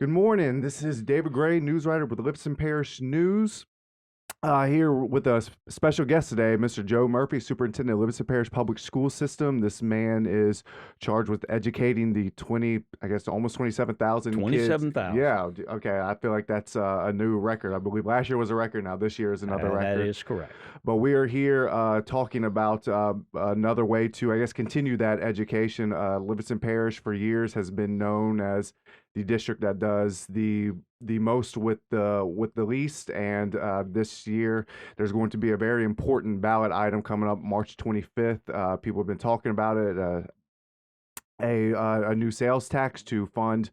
Good morning. This is David Gray, news writer with the Livingston Parish News. Here with a special guest today, Mr. Joe Murphy, superintendent of Livingston Parish Public School System. This man is charged with educating the almost 27,000 kids. 27,000. Yeah, okay. I feel like that's a new record. I believe last year was a record. Now this year is another record. That is correct. But we are here talking about another way to, continue that education. Livingston Parish for years has been known as the district that does the most with the least, and this year there's going to be a very important ballot item coming up March 25th. People have been talking about it. A new sales tax to fund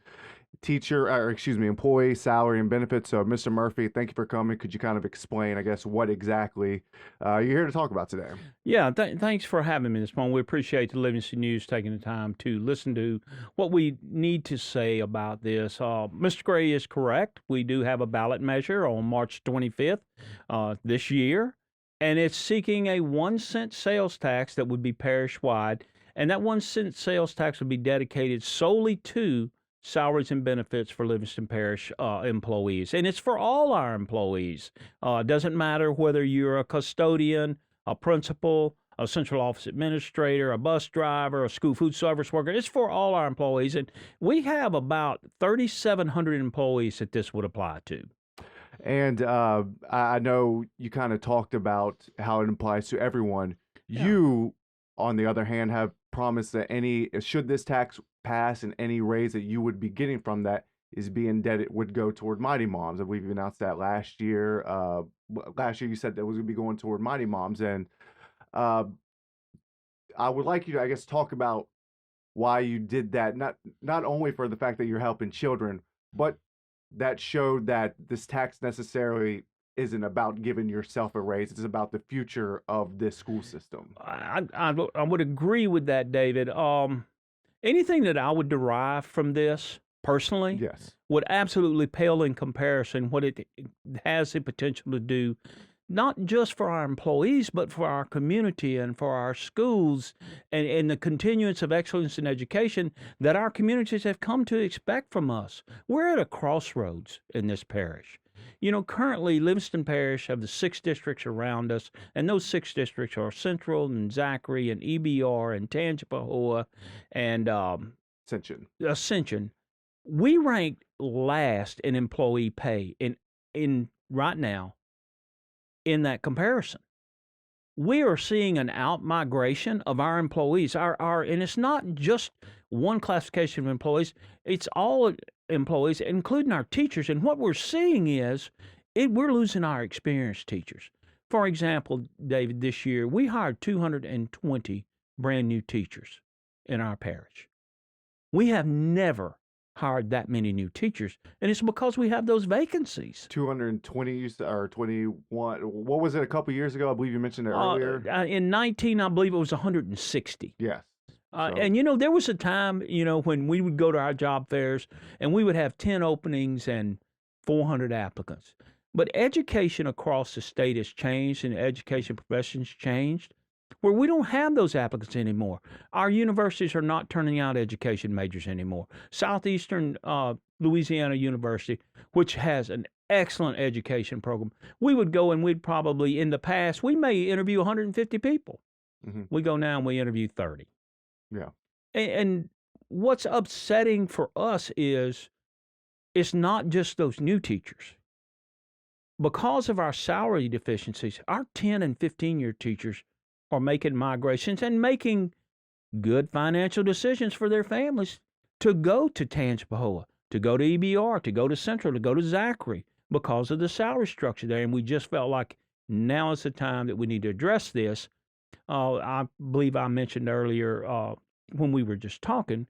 employee salary and benefits. So, Mr. Murphy, thank you for coming. Could you kind of explain, what exactly you're here to talk about today? Yeah, thanks for having me this morning. We appreciate the Livingston News taking the time to listen to what we need to say about this. Mr. Gray is correct. We do have a ballot measure on March 25th this year, and it's seeking a 1-cent sales tax that would be parish-wide, and that 1-cent sales tax would be dedicated solely to salaries and benefits for Livingston Parish employees. And it's for all our employees. It doesn't matter whether you're a custodian, a principal, a central office administrator, a bus driver, a school food service worker. It's for all our employees. And we have about 3,700 employees that this would apply to. And I know you kind of talked about how it applies to everyone. Yeah. You, on the other hand, have promised that should this tax pass, and any raise that you would be getting from that is being dead, it would go toward Mighty Moms. And we've announced that last year. Last year you said that was going to be going toward Mighty Moms. And I would like you to, talk about why you did that. Not only for the fact that you're helping children, but that showed that this tax necessarily isn't about giving yourself a raise. It's about the future of this school system. I would agree with that, David. Anything that I would derive from this personally, yes, would absolutely pale in comparison what it has the potential to do, not just for our employees, but for our community and for our schools and the continuance of excellence in education that our communities have come to expect from us. We're at a crossroads in this parish. You know, currently, Livingston Parish have the 6 districts around us, and those 6 districts are Central and Zachary and EBR and Tangipahoa and Ascension. We ranked last in employee pay in right now in that comparison. We are seeing an out-migration of our employees. And it's not just one classification of employees. It's all employees, including our teachers. And what we're seeing is we're losing our experienced teachers. For example, David, this year we hired 220 brand new teachers in our parish. We have never hired that many new teachers, and it's because we have those vacancies. 220 or 21. What was it a couple years ago? I believe you mentioned it earlier. In 19, I believe it was 160. Yes. And, there was a time, when we would go to our job fairs and we would have 10 openings and 400 applicants. But education across the state has changed, and the education professions changed, where we don't have those applicants anymore. Our universities are not turning out education majors anymore. Southeastern Louisiana University, which has an excellent education program, we would go and we'd probably, in the past, we may interview 150 people. Mm-hmm. We go now and we interview 30. Yeah. And what's upsetting for us is it's not just those new teachers. Because of our salary deficiencies, our 10 and 15-year teachers are making migrations and making good financial decisions for their families to go to Tangipahoa, to go to EBR, to go to Central, to go to Zachary because of the salary structure there. And we just felt like now is the time that we need to address this. I believe I mentioned earlier when we were just talking,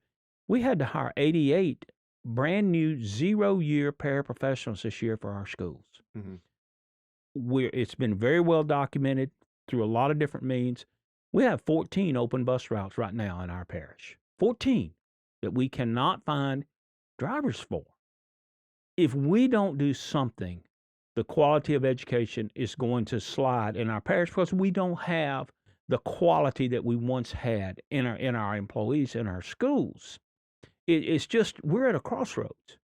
we had to hire 88 brand new 0-year paraprofessionals this year for our schools. Mm-hmm. It's been very well documented through a lot of different means. We have 14 open bus routes right now in our parish. 14 that we cannot find drivers for. If we don't do something, the quality of education is going to slide in our parish because we don't have the quality that we once had in our employees in our schools. It's just we're at a crossroads.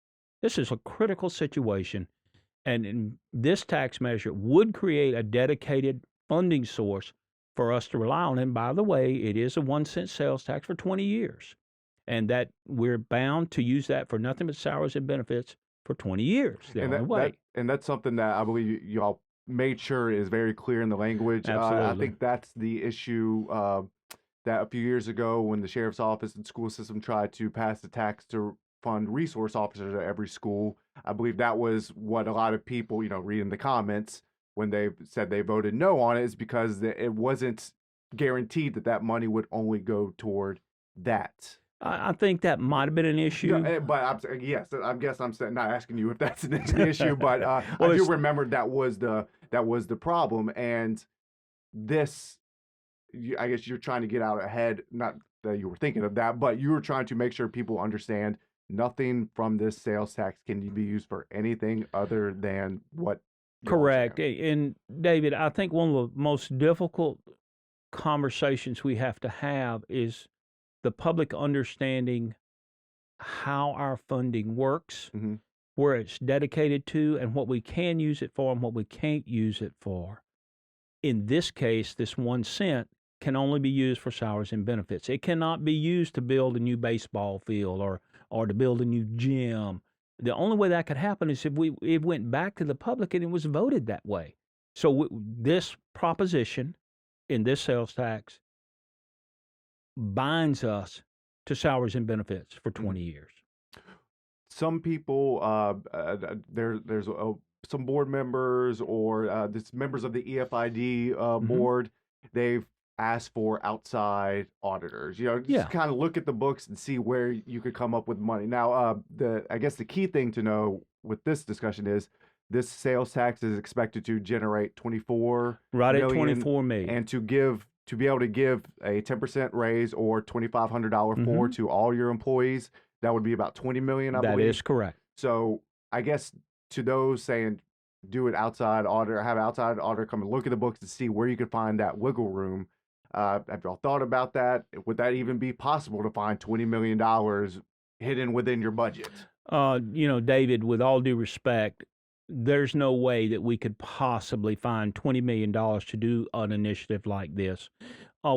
This is a critical situation, and this tax measure would create a dedicated funding source for us to rely on. And by the way, it is a 1 cent sales tax for 20 years, and that we're bound to use that for nothing but salaries and benefits for 20 years. The And only way. that's something that I believe y'all made sure is very clear in the language. I Absolutely. think that's the issue that a few years ago when the sheriff's office and school system tried to pass the tax to fund resource officers at every school. I believe that was what a lot of people, reading the comments when they said they voted no on it, is because it wasn't guaranteed that that money would only go toward that. I think that might have been an Yeah, issue. but yes, I guess I'm not asking you if that's an issue, but Well, I do it's remember that was the problem, and this, I guess you're trying to get out ahead. Not that you were thinking of that, but you were trying to make sure people understand nothing from this sales tax can be used for anything other than what y'all are correct. saying. And David, I think one of the most difficult conversations we have to have is the public understanding how our funding works, Hmm. where it's dedicated to, and what we can use it for and what we can't use it for. In this case, this 1 cent can only be used for salaries and benefits. It cannot be used to build a new baseball field or to build a new gym. The only way that could happen is if it went back to the public and it was voted that way. So this proposition in this sales tax binds us to salaries and benefits for 20 years. Some people, there's some board members or this members of the EFID Hmm. board. They've asked for outside auditors. Just Yeah. kind of look at the books and see where you could come up with money. Now, I guess the key thing to know with this discussion is this sales tax is expected to generate 24 Right at million, 24 million. and to be able to give a 10% raise or $2,500 floor Hmm. to all your employees, that would be about 20 million, I That believe. is correct. So I guess to those saying do it outside auditor, have an outside auditor come and look at the books to see where you could find that wiggle room. Have y'all thought about that? Would that even be possible to find $20 million hidden within your budget? David, with all due respect, there's no way that we could possibly find $20 million to do an initiative like this. I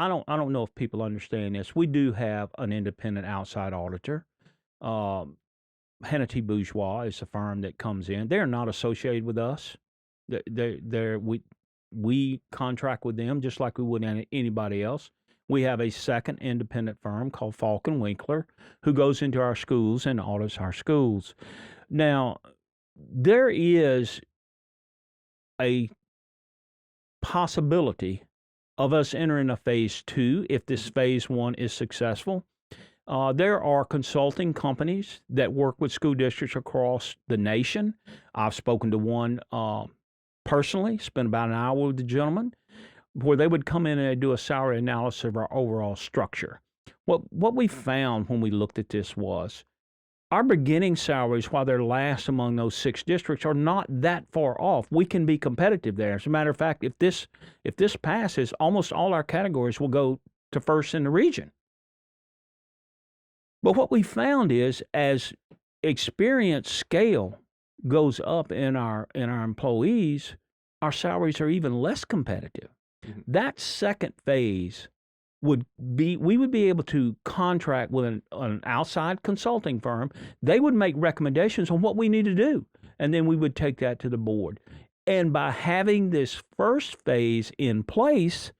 don't know if people understand this. We do have an independent outside auditor. Hannity Bourgeois is a firm that comes in. They're not associated with us. We contract with them just like we would anybody else. We have a second independent firm called Falk and Winkler who goes into our schools and audits our schools. Now, there is a possibility of us entering a phase 2 if this phase 1 is successful. There are consulting companies that work with school districts across the nation. I've spoken to one personally, spent about an hour with the gentleman, where they would come in and do a salary analysis of our overall structure. What we found when we looked at this was our beginning salaries, while they're last among those 6 districts, are not that far off. We can be competitive there. As a matter of fact, if this passes, almost all our categories will go to first in the region. But what we found is as experience scale goes up in our employees, our salaries are even less competitive. Mm-hmm. That second phase we would be able to contract with an outside consulting firm. They would make recommendations on what we need to do, and then we would take that to the board. And by having this first phase in place,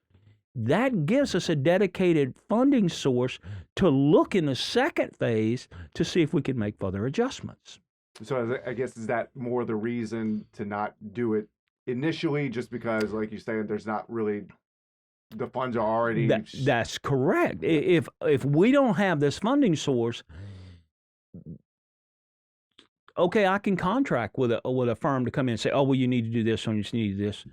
that gives us a dedicated funding source to look in the second phase to see if we can make further adjustments. So I guess is that more the reason to not do it initially, just because, like you said, there's not really the funds are already. That's correct. If we don't have this funding source, okay, I can contract with a firm to come in and say, oh, well, you need to do this, or you just need to do this.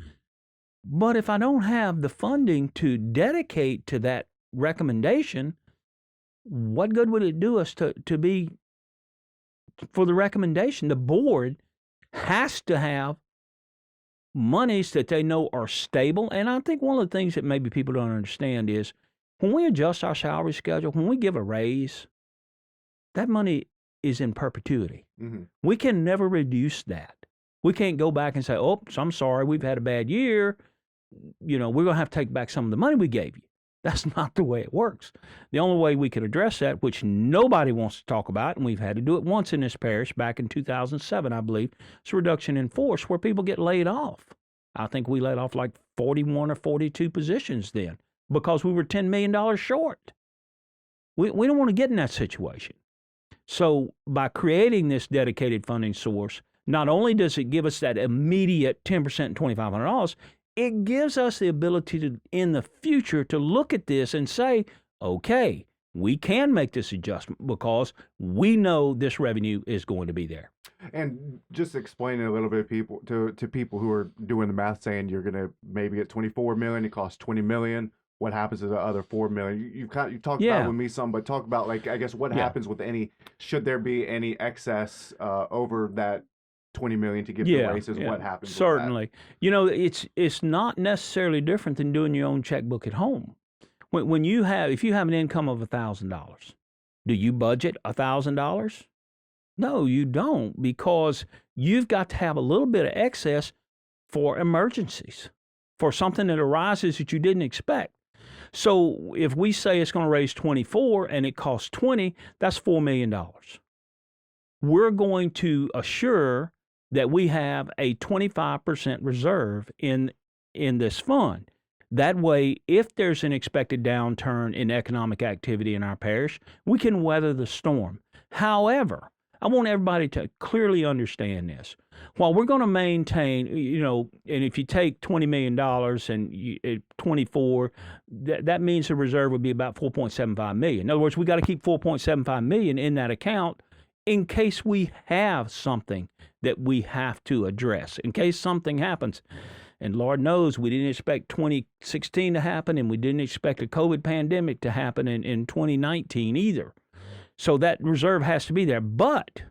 But if I don't have the funding to dedicate to that recommendation, what good would it do us to be for the recommendation? The board has to have monies that they know are stable. And I think one of the things that maybe people don't understand is when we adjust our salary schedule, when we give a raise, that money is in perpetuity. Mm-hmm. We can never reduce that. We can't go back and say, "Oh, I'm sorry, we've had a bad year. We're going to have to take back some of the money we gave you." That's not the way it works. The only way we could address that, which nobody wants to talk about, and we've had to do it once in this parish back in 2007, I believe, is reduction in force where people get laid off. I think we laid off like 41 or 42 positions then because we were $10 million short. We don't want to get in that situation. So by creating this dedicated funding source, not only does it give us that immediate 10% and $2,500, it gives us the ability to, in the future, to look at this and say, okay, we can make this adjustment because we know this revenue is going to be there. And just explaining a little bit to people who are doing the math, saying you're going to maybe get 24 million, it costs 20 million. What happens to the other 4 million? You've talked about it with me some, but talk about I guess what happens with should there be any excess over that 20 million to give the races? What happens? Certainly. It's not necessarily different than doing your own checkbook at home. If you have an income of $1,000, do you budget $1,000? No, you don't, because you've got to have a little bit of excess for emergencies, for something that arises that you didn't expect. So if we say it's going to raise 24 and it costs 20, that's $4 million. We're going to assure that we have a 25% reserve in this fund. That way, if there's an expected downturn in economic activity in our parish, we can weather the storm. However, I want everybody to clearly understand this. While we're going to maintain, and if you take $20 million and 24, that means the reserve would be about $4.75 million. In other words, we got to keep $4.75 million in that account in case we have something that we have to address, in case something happens. And Lord knows we didn't expect 2016 to happen, and we didn't expect a COVID pandemic to happen in 2019 either. So that reserve has to be there. But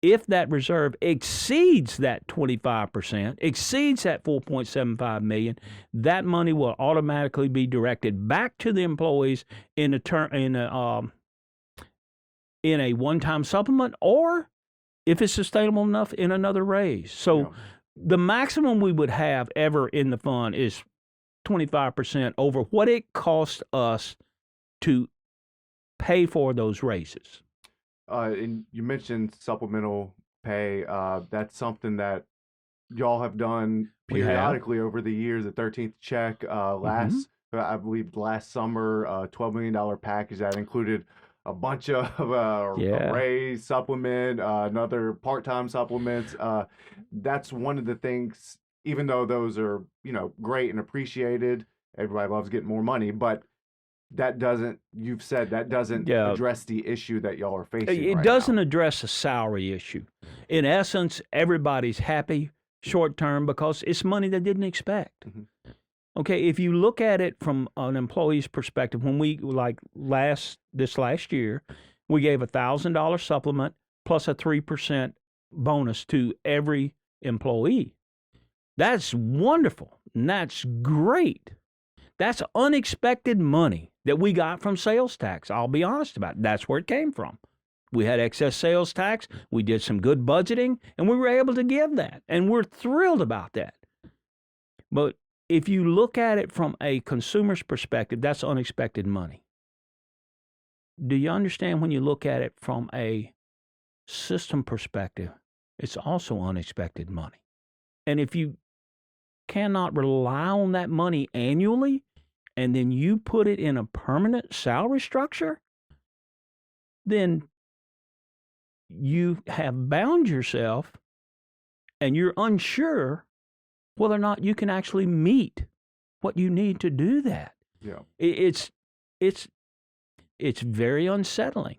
if that reserve exceeds that 25%, exceeds that $4.75 million, that money will automatically be directed back to the employees in a one-time supplement, or if it's sustainable enough, in another raise. So the maximum we would have ever in the fund is 25% over what it costs us to pay for those raises. And you mentioned supplemental pay. That's something that y'all have done periodically over the years. The 13th check I believe last summer, $12 million package that included a bunch of a raise supplement, another part-time supplements. That's one of the things, even though those are, great and appreciated, everybody loves getting more money, but that doesn't address the issue that y'all are facing. It doesn't address a salary issue. In essence, everybody's happy short term because it's money they didn't expect. Mm-hmm. Okay, if you look at it from an employee's perspective, when we, this last year, we gave $1,000 supplement plus a 3% bonus to every employee. That's wonderful, and that's great. That's unexpected money that we got from sales tax. I'll be honest about it. That's where it came from. We had excess sales tax. We did some good budgeting, and we were able to give that, and we're thrilled about that. But if you look at it from a consumer's perspective, that's unexpected money. Do you understand when you look at it from a system perspective, it's also unexpected money? And if you cannot rely on that money annually, and then you put it in a permanent salary structure, then you have bound yourself and you're unsure whether or not you can actually meet what you need to do that. Yeah. It's very unsettling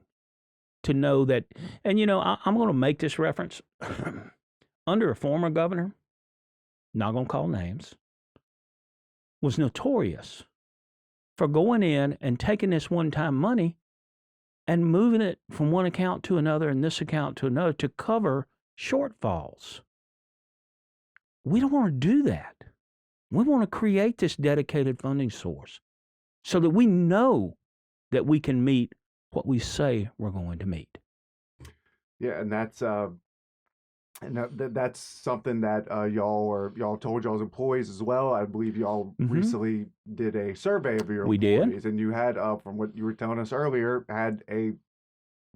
to know that, and I'm going to make this reference. Under a former governor, not going to call names, was notorious for going in and taking this one-time money and moving it from one account to another and this account to another to cover shortfalls. We don't want to do that. We want to create this dedicated funding source so that we know that we can meet what we say we're going to meet. Yeah, and that's something that y'all told y'all's employees as well. I believe y'all Hmm. recently did a survey of your We did. employees, and you had, from what you were telling us earlier, had a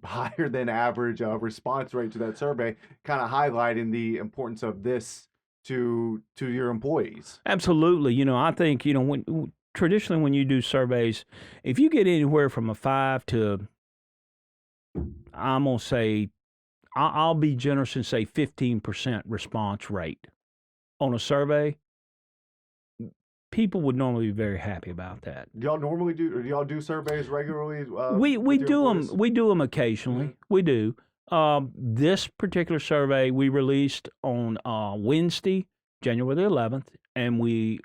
higher than average response rate to that survey, kind of highlighting the importance of this to your employees. Absolutely. I think, traditionally when you do surveys, if you get anywhere from a 5 to, I'm going to say, I'll be generous and say 15% response rate on a survey, people would normally be very happy about that. Do y'all normally do? Or do y'all do surveys regularly We with your do them. employees? We do them Hmm. occasionally. We do. This particular survey we released on Wednesday, January the 11th, and we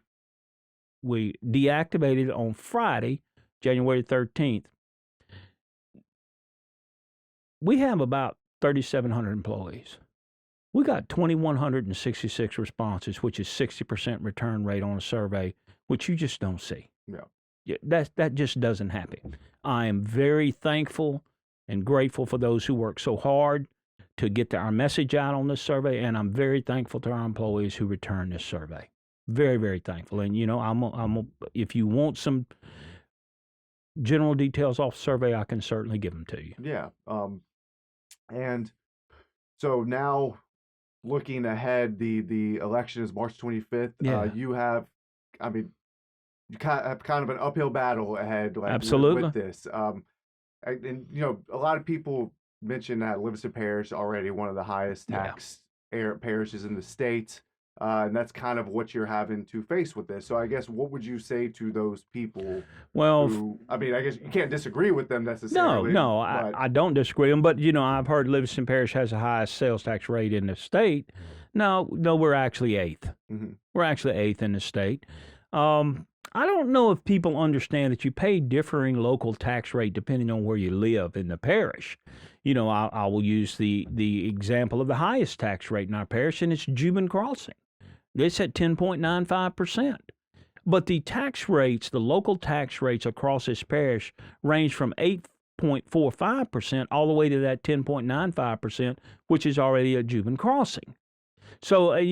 deactivated it on Friday, January 13th. We have about 3,700 employees. We got 2,166 responses, which is 60% return rate on a survey, which you just don't see. Yeah. Yeah, that just doesn't happen. I am very thankful and grateful for those who work so hard to get our message out on this survey, and I'm very thankful to our employees who return this survey. Very, very thankful. And if you want some general details off the survey, I can certainly give them to you. Yeah. And so now looking ahead, the election is March 25th. Yeah, You have, I mean, you have kind of an uphill battle ahead, like with absolutely. this. And a lot of people mention that Livingston Parish already one of the highest Yeah. tax parishes in the state, and that's kind of what you're having to face with this. So I guess what would you say to those people Well, who, I mean, I guess you can't disagree with them no, necessarily, no, but I don't disagree with them. But I've heard Livingston Parish has the highest sales tax rate in the state. No, no, we're actually eighth. mhm, We're actually eighth in the state. I don't know if people understand that you pay differing local tax rate depending on where you live in the parish. I will use the example of the highest tax rate in our parish, and it's Juban Crossing. It's at 10.95%. But the local tax rates across this parish range from 8.45% all the way to that 10.95%, which is already a Juban Crossing. So I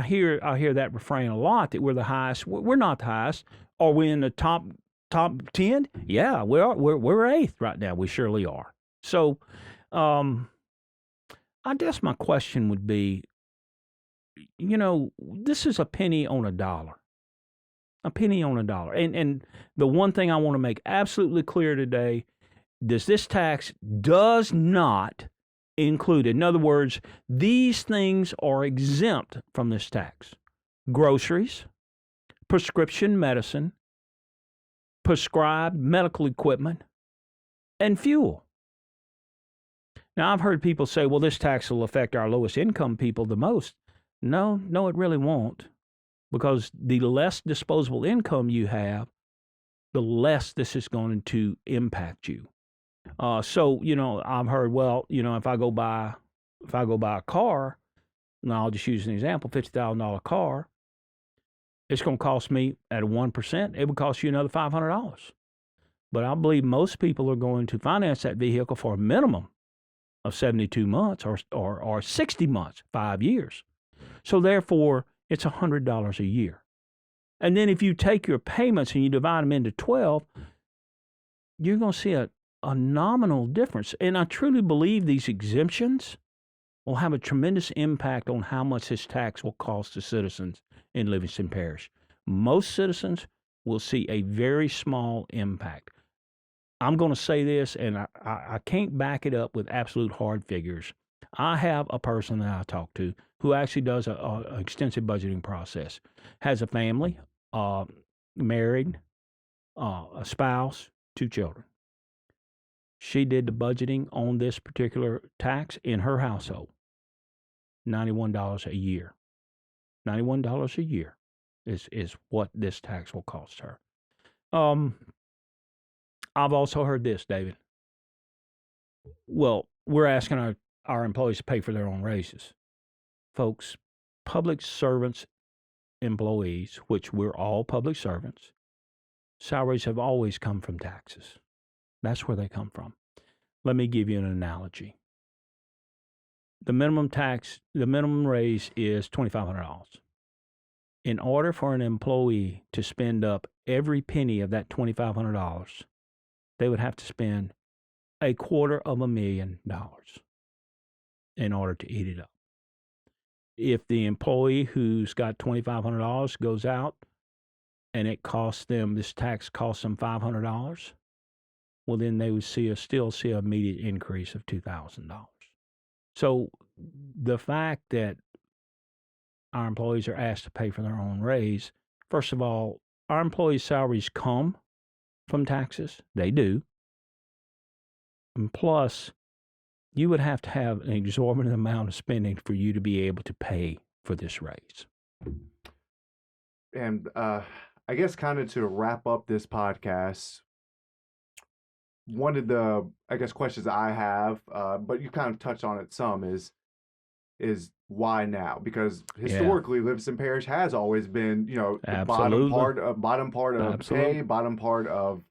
hear that refrain a lot that we're the highest. We're not the highest. Are we in the top 10? Yeah, we are. We're eighth right now. We surely are. So, um, I guess my question would be, this is a penny on a dollar. A penny on a dollar. And the one thing I want to make absolutely clear today, this tax does not include. In other words, these things are exempt from this tax. Groceries, prescription medicine, prescribed medical equipment, and fuel. Now, I've heard people say, well, this tax will affect our lowest income people the most. No, it really won't. Because the less disposable income you have, the less this is going to impact you. So I've heard, well, if I go buy a car, and I'll just use an example, $50,000 car, it's going to cost me at a 1%. It would cost you another $500. But I believe most people are going to finance that vehicle for a minimum of 72 months or 60 months, 5 years. So therefore, it's $100 a year. And then if you take your payments and you divide them into 12, you're going to see a nominal difference. And I truly believe these exemptions will have a tremendous impact on how much this tax will cost the citizens in Livingston Parish. Most citizens will see a very small impact. I'm going to say this, and I can't back it up with absolute hard figures. I have a person that I talk to who actually does an extensive budgeting process, has a family, married, a spouse, 2 children. She did the budgeting on this particular tax in her household. $91 a year. $91 a year is what this tax will cost her. I've also heard this, David. Well, we're asking our employees to pay for their own raises. Folks, public servants, employees, which we're all public servants, salaries have always come from taxes. That's where they come from. Let me give you an analogy. the minimum raise is $2,500. In order for an employee to spend up every penny of that $2,500, they would have to spend $250,000 in order to eat it up. If the employee who's got $2,500 goes out and this tax costs them $500, well, then they would still see an immediate increase of $2,000. So the fact that our employees are asked to pay for their own raise, first of all, our employees' salaries come from taxes. They do. And plus, you would have to have an exorbitant amount of spending for you to be able to pay for this raise. And I guess kind of to wrap up this podcast, one of the, I guess, questions I have, but you kind of touched on it some, is why now? Because historically, Livingston Parish has always been, the bottom part of pay, bottom part of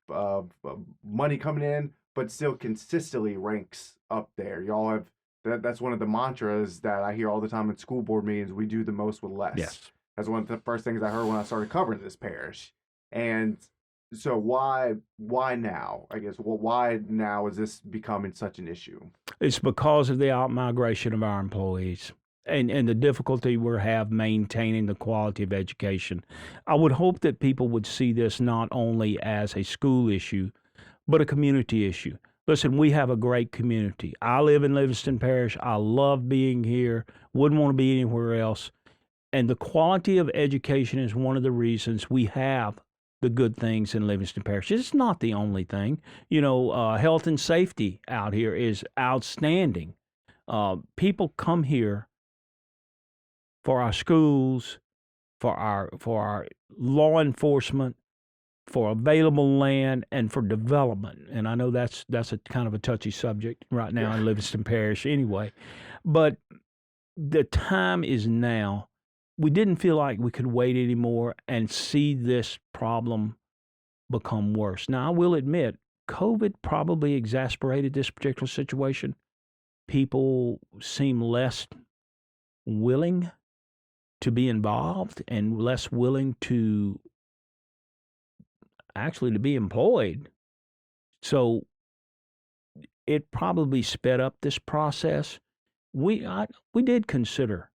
money coming in, but still consistently ranks up there. Y'all have that's one of the mantras that I hear all the time at school board meetings. We do the most with less. Yes. That's one of the first things I heard when I started covering this parish. And so why now? I guess, why now is this becoming such an issue? It's because of the out-migration of our employees and the difficulty we have maintaining the quality of education. I would hope that people would see this not only as a school issue, but a community issue. Listen, we have a great community. I live in Livingston Parish. I love being here. Wouldn't want to be anywhere else. And the quality of education is one of the reasons we have the good things in Livingston Parish. It's not the only thing. Health and safety out here is outstanding. People come here for our schools, for our law enforcement, for available land, and for development. And I know that's a kind of a touchy subject right now in Livingston Parish anyway. But the time is now. We didn't feel like we could wait anymore and see this problem become worse. Now, I will admit, COVID probably exacerbated this particular situation. People seem less willing to be involved and less willing to be employed. So it probably sped up this process. We did consider,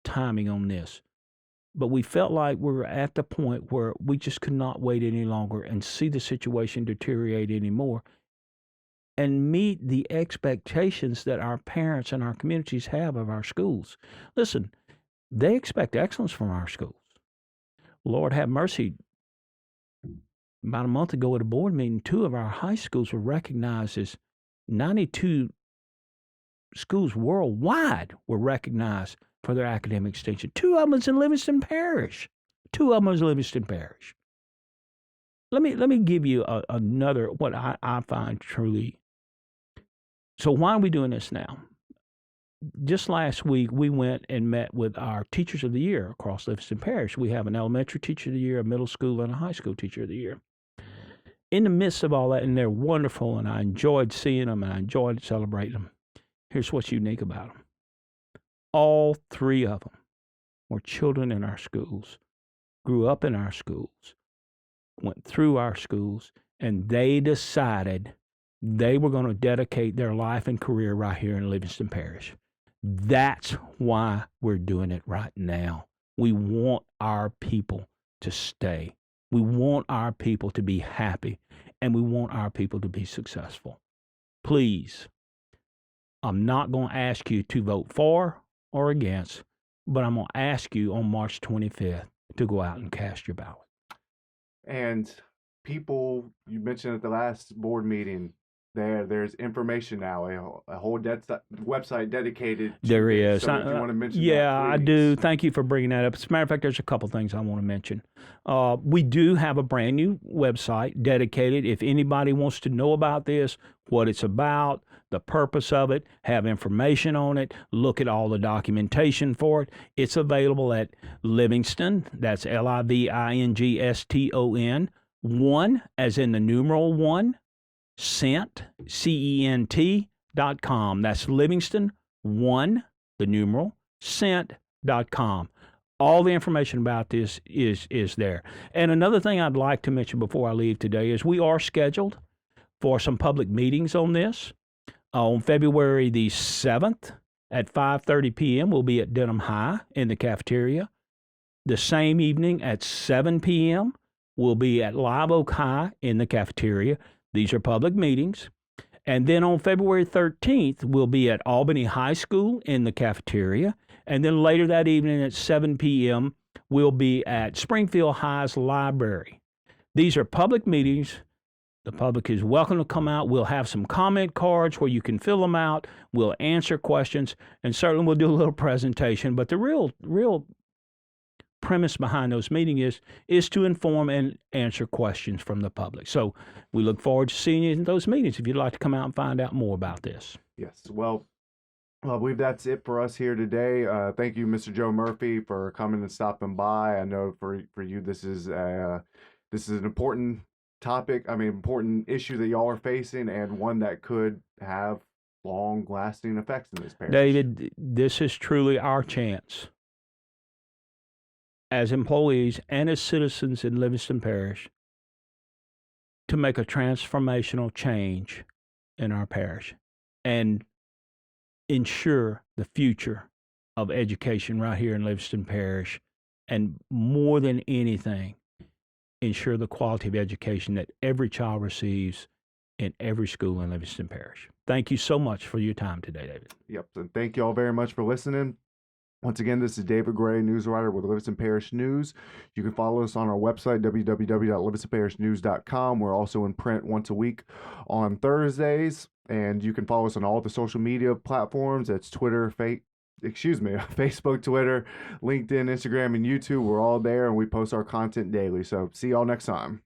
timing on this, but we felt like we were at the point where we just could not wait any longer and see the situation deteriorate anymore and meet the expectations that our parents and our communities have of our schools. Listen, they expect excellence from our schools. Lord have mercy. About a month ago at a board meeting, 2 of our high schools were recognized as 92 schools worldwide were recognized for their academic extension. 2 of them is in Livingston Parish. Let me give you another, what I find truly. So why are we doing this now? Just last week, we went and met with our teachers of the year across Livingston Parish. We have an elementary teacher of the year, a middle school, and a high school teacher of the year. In the midst of all that, and they're wonderful, and I enjoyed seeing them, and I enjoyed celebrating them. Here's what's unique about them. All 3 of them were children in our schools, grew up in our schools, went through our schools, and they decided they were going to dedicate their life and career right here in Livingston Parish. That's why we're doing it right now. We want our people to stay. We want our people to be happy, and we want our people to be successful. Please, I'm not going to ask you to vote for or against, but I'm going to ask you on March 25th to go out and cast your ballot. And people, you mentioned at the last board meeting, there's information now, a whole website dedicated to there this. is. So if you want to mention yeah, that, I do. Thank you for bringing that up. As a matter of fact, there's a couple things I want to mention. We do have a brand new website dedicated. If anybody wants to know about this, what it's about, the purpose of it, have information on it, look at all the documentation for it, it's available at Livingston, that's Livingston, 1, as in the numeral 1, cent.com. That's Livingston one, the numeral, sent.com. All the information about this is there. And another thing I'd like to mention before I leave today is we are scheduled for some public meetings on this. On February the 7th at 5:30 p.m., we'll be at Denham High in the cafeteria. The same evening at 7 p.m., we'll be at Live Oak High in the cafeteria. These are public meetings. And then on February 13th, we'll be at Albany High School in the cafeteria. And then later that evening at 7 p.m., we'll be at Springfield High's library. These are public meetings. The public is welcome to come out. We'll have some comment cards where you can fill them out. We'll answer questions, and certainly we'll do a little presentation. But the real premise behind those meetings is to inform and answer questions from the public. So we look forward to seeing you in those meetings if you'd like to come out and find out more about this. Yes. Well, I believe that's it for us here today. Thank you, Mr. Joe Murphy, for coming and stopping by. I know for you this is an important topic. Important issue that y'all are facing, and one that could have long-lasting effects in this parish. David, this is truly our chance as employees and as citizens in Livingston Parish to make a transformational change in our parish and ensure the future of education right here in Livingston Parish, and more than anything, ensure the quality of education that every child receives in every school in Livingston Parish. Thank you so much for your time today, David. Yep, and thank you all very much for listening. Once again, this is David Gray, news writer with Livingston Parish News. You can follow us on our website, www.livingstonparishnews.com. We're also in print once a week on Thursdays, and you can follow us on all the social media platforms. That's Twitter, Facebook, Twitter, LinkedIn, Instagram, and YouTube. We're all there, and we post our content daily. So see y'all next time.